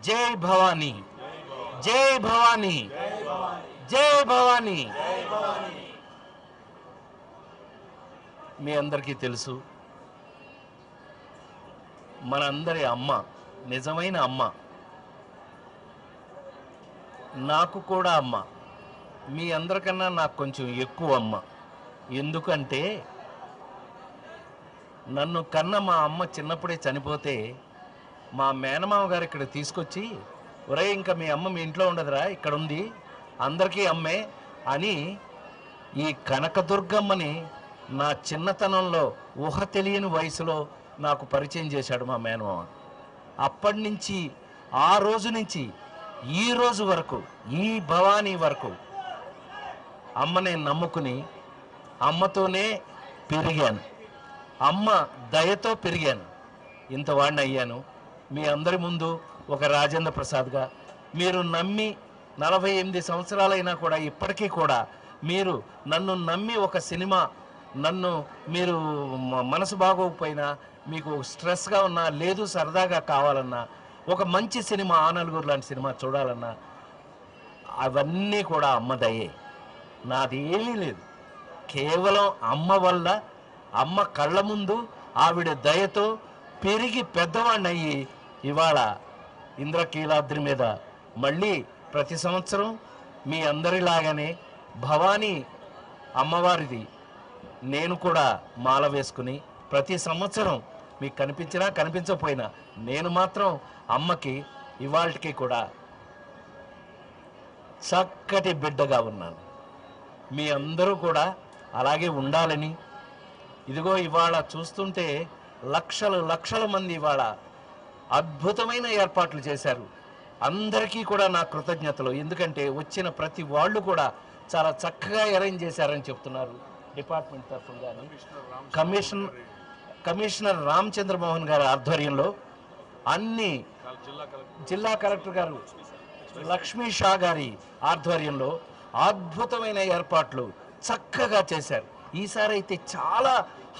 జై భవానీ, జై భవానీ, జై భవానీ. మీ అందరికీ తెలుసు, మనందరి అమ్మ, నిజమైన అమ్మ, నాకు కూడా అమ్మ. మీ అందరికన్నా నాకు కొంచెం ఎక్కువ అమ్మ. ఎందుకంటే నన్ను కన్న మా అమ్మ చిన్నప్పుడే చనిపోతే మా మేనమామ గారు ఇక్కడ తీసుకొచ్చి, ఒరే ఇంకా మీ అమ్మ మీ ఇంట్లో ఉండదురా, ఇక్కడ ఉంది, అందరికీ అమ్మే అని ఈ కనకదుర్గమ్మని నా చిన్నతనంలో ఊహ తెలియని వయసులో నాకు పరిచయం చేశాడు మా మేనమామ. అప్పటి నుంచి ఆ రోజు నుంచి ఈ రోజు వరకు, ఈ భవానీ వరకు అమ్మనే నమ్ముకుని అమ్మతోనే పెరిగాను. అమ్మ దయతో పెరిగాను, ఇంతవాడిని అయ్యాను. మీ అందరి ముందు ఒక రాజేంద్ర ప్రసాద్గా మీరు నమ్మి 48 సంవత్సరాలైనా కూడా ఇప్పటికీ కూడా మీరు నన్ను నమ్మి ఒక సినిమా, నన్ను మీరు మనసు బాగోకపోయినా, మీకు స్ట్రెస్గా ఉన్నా, లేదు సరదాగా కావాలన్నా, ఒక మంచి సినిమా, ఆ నలుగురు లాంటి సినిమా చూడాలన్నా, అవన్నీ కూడా అమ్మ దయే. నాది ఏమీ లేదు, కేవలం అమ్మ వల్ల, అమ్మ కళ్ళ ముందు ఆవిడ దయతో పెరిగి పెద్దవాడిని అయ్యి ఇవాళ ఇంద్రకీలాద్రి మీద మళ్ళీ ప్రతి సంవత్సరం మీ అందరిలాగానే భవానీ అమ్మవారిది నేను కూడా మాల వేసుకుని ప్రతి సంవత్సరం మీకు కనిపించినా కనిపించకపోయినా నేను మాత్రం అమ్మకి ఇవాళకి కూడా చక్కటి బిడ్డగా ఉన్నాను. మీ అందరూ కూడా అలాగే ఉండాలని, ఇదిగో ఇవాళ చూస్తుంటే లక్షల లక్షల మంది ఇవాళ అద్భుతమైన ఏర్పాట్లు చేశారు. అందరికీ కూడా నా కృతజ్ఞతలు. ఎందుకంటే వచ్చిన ప్రతి వాళ్ళు కూడా చాలా చక్కగా అరేంజ్ చేశారని చెప్తున్నారు. డిపార్ట్మెంట్ తరఫున కానీ కమిషనర్ రామచంద్రమోహన్ గారి ఆధ్వర్యంలో, అన్ని జిల్లా కలెక్టర్ గారు లక్ష్మీ షా గారి ఆధ్వర్యంలో అద్భుతమైన ఏర్పాట్లు చక్కగా చేశారు. ఈసారి అయితే చాలా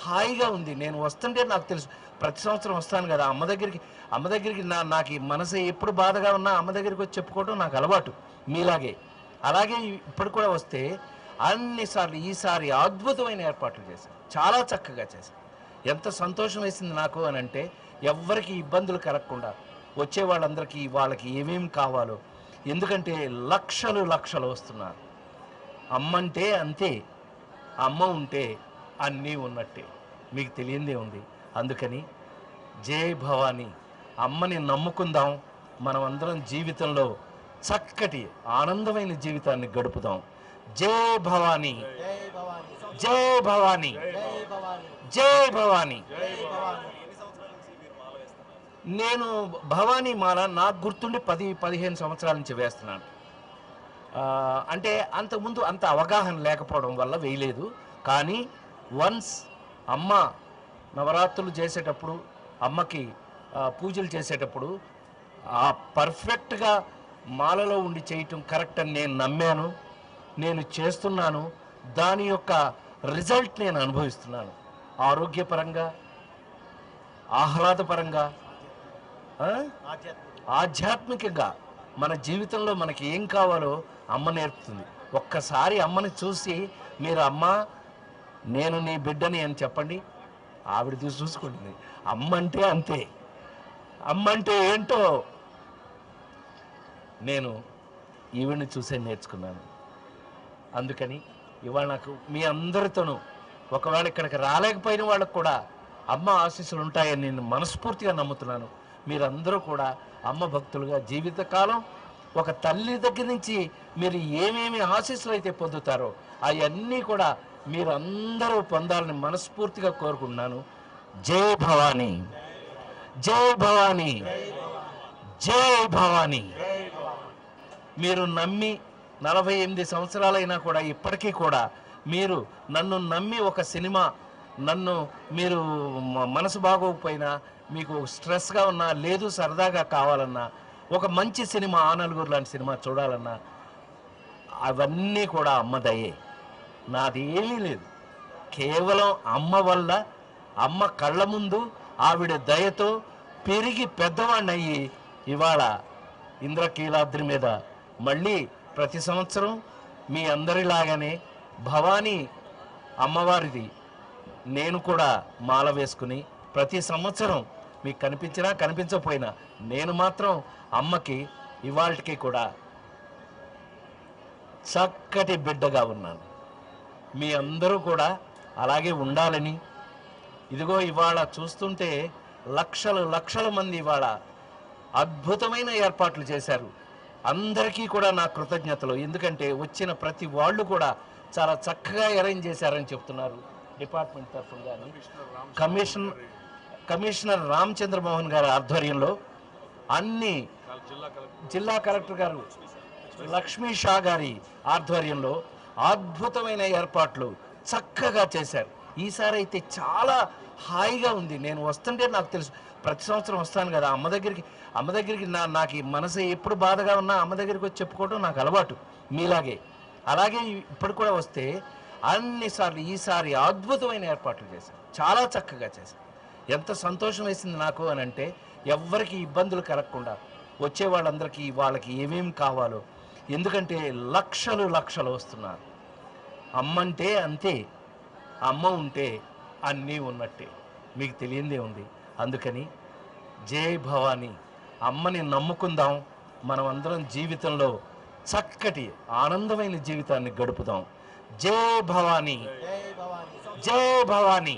హాయిగా ఉంది. నేను వస్తుంటే నాకు తెలుసు, ప్రతి సంవత్సరం వస్తాను కదా అమ్మ దగ్గరికి నాకు ఈ మనసు ఎప్పుడు బాధగా ఉన్నా అమ్మ దగ్గరికి వచ్చి చెప్పుకోవడం నాకు అలవాటు, మీలాగే. అలాగే ఇప్పుడు కూడా వస్తే అన్నిసార్లు ఈసారి అద్భుతమైన ఏర్పాట్లు చేశారు, చాలా చక్కగా చేశారు. ఎంత సంతోషం వేసింది నాకు అని అంటే, ఎవ్వరికి ఇబ్బందులు కలగకుండా వచ్చే వాళ్ళందరికీ వాళ్ళకి ఏమేమి కావాలో, ఎందుకంటే లక్షలు లక్షలు వస్తున్నారు. అమ్మంటే అంతే, అమ్మ ఉంటే అన్నీ ఉన్నట్టే, మీకు తెలియందే ఉంది. అందుకని జై భవానీ, అమ్మని నమ్ముకుందాం. మనం అందరం జీవితంలో చక్కటి ఆనందమైన జీవితాన్ని గడుపుదాం. జై భవానీ, జై భవానీ, జై భవానీ. నేను భవానీ మాల నాకు గుర్తుండి 10-15 సంవత్సరాల నుంచి వేస్తున్నాను. అంటే అంతకుముందు అంత అవగాహన లేకపోవడం వల్ల వేయలేదు. కానీ వన్స్ అమ్మ నవరాత్రులు చేసేటప్పుడు, అమ్మకి పూజలు చేసేటప్పుడు ఆ పర్ఫెక్ట్గా మాలలో ఉండి చేయటం కరెక్ట్ అని నేను నమ్మాను, నేను చేస్తున్నాను. దాని యొక్క రిజల్ట్ నేను అనుభవిస్తున్నాను. ఆరోగ్యపరంగా, ఆహ్లాదపరంగా, ఆధ్యాత్మికంగా మన జీవితంలో మనకి ఏం కావాలో అమ్మ నేర్పుతుంది. ఒక్కసారి అమ్మని చూసి మీరు అమ్మ నేను నీ బిడ్డని అని చెప్పండి, ఆవిడ చూసుకుంటుంది. అమ్మ అంటే అంతే, అమ్మ అంటే ఏంటో నేను ఈవిడ్ని చూసే నేర్చుకున్నాను. అందుకని ఇవాళ నాకు మీ అందరితోనూ, ఒకవేళ ఇక్కడికి రాలేకపోయిన వాళ్ళకు కూడా అమ్మ ఆశీస్సులు ఉంటాయని నేను మనస్ఫూర్తిగా నమ్ముతున్నాను. మీరందరూ కూడా అమ్మ భక్తులుగా జీవితకాలం ఒక తల్లి దగ్గర నుంచి మీరు ఏమేమి ఆశీస్సులు అయితే పొందుతారో అవన్నీ కూడా మీరందరూ పొందాలని మనస్ఫూర్తిగా కోరుకుంటున్నాను. జై భవానీ, జై భవానీ, జై భవానీ. మీరు నమ్మి 48 సంవత్సరాలైనా కూడా ఇప్పటికీ కూడా మీరు నన్ను నమ్మి ఒక సినిమా, నన్ను మీరు మనసు బాగోకపోయినా, మీకు స్ట్రెస్గా ఉన్నా, లేదు సరదాగా కావాలన్నా, ఒక మంచి సినిమా, ఆ నలుగురు లాంటి సినిమా చూడాలన్నా, అవన్నీ కూడా అమ్మ దయే. నాది ఏమీ లేదు, కేవలం అమ్మ వల్ల, అమ్మ కళ్ళ ముందు ఆవిడ దయతో పెరిగి పెద్దవాడిని అయ్యి ఇవాళ ఇంద్రకీలాద్రి మీద మళ్ళీ ప్రతి సంవత్సరం మీ అందరిలాగానే భవానీ అమ్మవారిది నేను కూడా మాల వేసుకుని ప్రతి సంవత్సరం మీకు కనిపించినా కనిపించకపోయినా నేను మాత్రం అమ్మకి ఇవాళకి కూడా చక్కటి బిడ్డగా ఉన్నాను. మీ అందరూ కూడా అలాగే ఉండాలని, ఇదిగో ఇవాళ చూస్తుంటే లక్షల మంది ఇవాళ అద్భుతమైన ఏర్పాట్లు చేశారు. అందరికీ కూడా నా కృతజ్ఞతలు. ఎందుకంటే వచ్చిన ప్రతి వాళ్ళు కూడా చాలా చక్కగా అరేంజ్ చేశారని చెప్తున్నారు డిపార్ట్మెంట్ తరఫున. కానీ కమిషనర్ రామచంద్రమోహన్ గారి ఆధ్వర్యంలో అన్ని జిల్లా కలెక్టర్ గారు లక్ష్మీ షా గారి ఆధ్వర్యంలో అద్భుతమైన ఏర్పాట్లు చక్కగా చేశారు. ఈసారి అయితే చాలా హాయిగా ఉంది. నేను వస్తుంటే నాకు తెలుసు, ప్రతి సంవత్సరం వస్తాను కదా అమ్మ దగ్గరికి నాకు ఈ మనసు ఎప్పుడు బాధగా ఉన్నా అమ్మ దగ్గరికి వచ్చి చెప్పుకోవడం నాకు అలవాటు మీలాగే. అలాగే ఇప్పుడు కూడా వస్తే అన్నిసార్లు ఈసారి అద్భుతమైన ఏర్పాట్లు చేశారు, చాలా చక్కగా చేశారు. ఎంత సంతోషం వేసింది నాకు అని అంటే, ఎవ్వరికి ఇబ్బందులు కలగకుండా వచ్చే వాళ్ళందరికీ వాళ్ళకి ఏమేమి కావాలో, ఎందుకంటే లక్షలు వస్తున్నారు. అమ్మంటే అంతే, అమ్మ ఉంటే అన్నీ ఉన్నట్టే, మీకు తెలియందే ఉంది. అందుకని జై భవానీ, అమ్మని నమ్ముకుందాం. మనం అందరం జీవితంలో చక్కటి ఆనందమైన జీవితాన్ని గడుపుదాం. జై భవానీ, జై భవానీ.